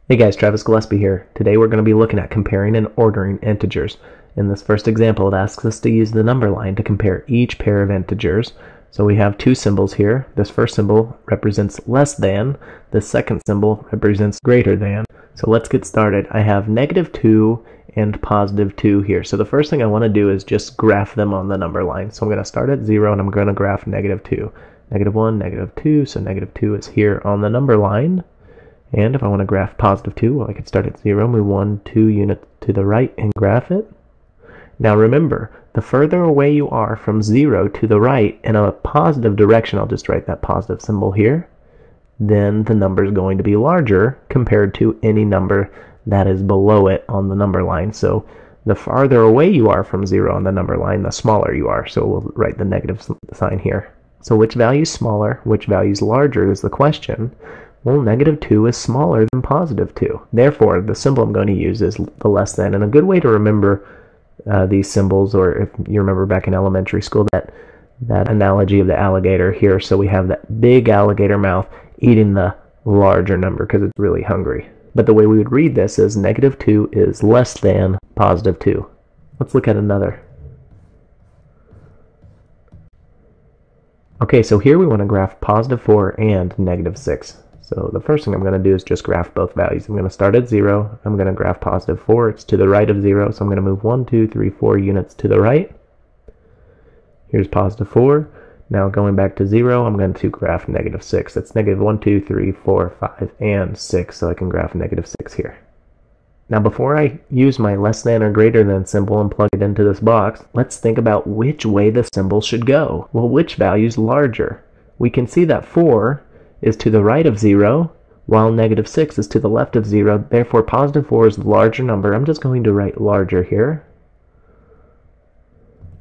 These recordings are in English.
Hey guys, Travis Gillespie here. Today we're going to be looking at comparing and ordering integers. In this first example, it asks us to use the number line to compare each pair of integers. So we have two symbols here. This first symbol represents less than. The second symbol represents greater than. So let's get started. I have -2 and +2 here. So the first thing I want to do is just graph them on the number line. So I'm going to start at 0 and I'm going to graph -2. -1, -2, so -2 is here on the number line. And if I want to graph +2, well, I could start at 0, move 1, 2 units to the right, and graph it. Now remember, the further away you are from 0 to the right in a positive direction, I'll just write that positive symbol here, then the number is going to be larger compared to any number that is below it on the number line. So the farther away you are from 0 on the number line, the smaller you are. So we'll write the negative sign here. So which value is smaller, which value is larger is the question. Well, -2 is smaller than +2. Therefore, the symbol I'm going to use is the less than. And a good way to remember these symbols, or if you remember back in elementary school, that analogy of the alligator here. So we have that big alligator mouth eating the larger number because it's really hungry. But the way we would read this is -2 is less than +2. Let's look at another. Okay, so here we want to graph +4 and -6. So the first thing I'm going to do is just graph both values. I'm going to start at 0. I'm going to graph +4. It's to the right of 0, so I'm going to move 1, 2, 3, 4 units to the right. Here's +4. Now going back to 0, I'm going to graph -6. It's -1, 2, 3, 4, 5, and 6, so I can graph -6 here. Now before I use my less than or greater than symbol and plug it into this box, let's think about which way the symbol should go. Well, which value is larger? We can see that 4 is to the right of 0, while -6 is to the left of 0. Therefore, +4 is the larger number. I'm just going to write larger here.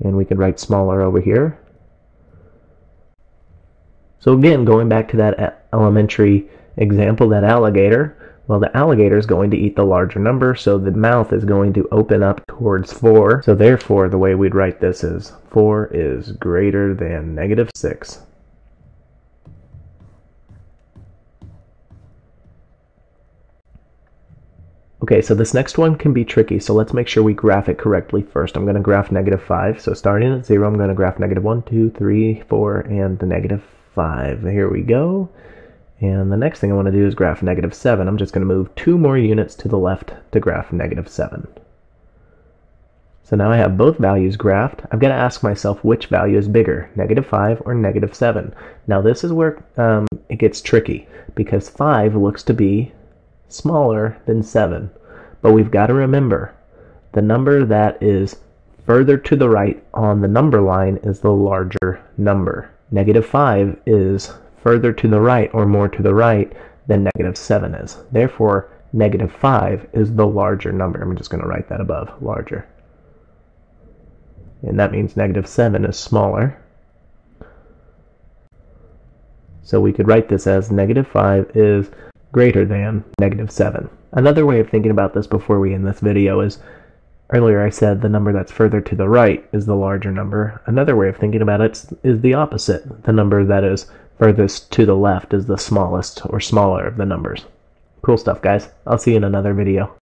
And we could write smaller over here. So again, going back to that elementary example, that alligator, well, the alligator is going to eat the larger number, so the mouth is going to open up towards 4. So therefore, the way we'd write this is 4 is greater than -6. Okay, so this next one can be tricky, so let's make sure we graph it correctly first. I'm going to graph -5. So starting at 0, I'm going to graph -1, 2, 3, 4, and the -5. Here we go. And the next thing I want to do is graph -7. I'm just going to move 2 more units to the left to graph -7. So now I have both values graphed. I've got to ask myself which value is bigger, -5 or -7. Now this is where it gets tricky, because 5 looks to be smaller than 7. But we've got to remember, the number that is further to the right on the number line is the larger number. -5 is further to the right or more to the right than -7 is. Therefore, -5 is the larger number. I'm just going to write that above, larger. And that means -7 is smaller. So we could write this as -5 is greater than -7. Another way of thinking about this before we end this video is, earlier I said the number that's further to the right is the larger number. Another way of thinking about it is the opposite. The number that is furthest to the left is the smallest or smaller of the numbers. Cool stuff, guys. I'll see you in another video.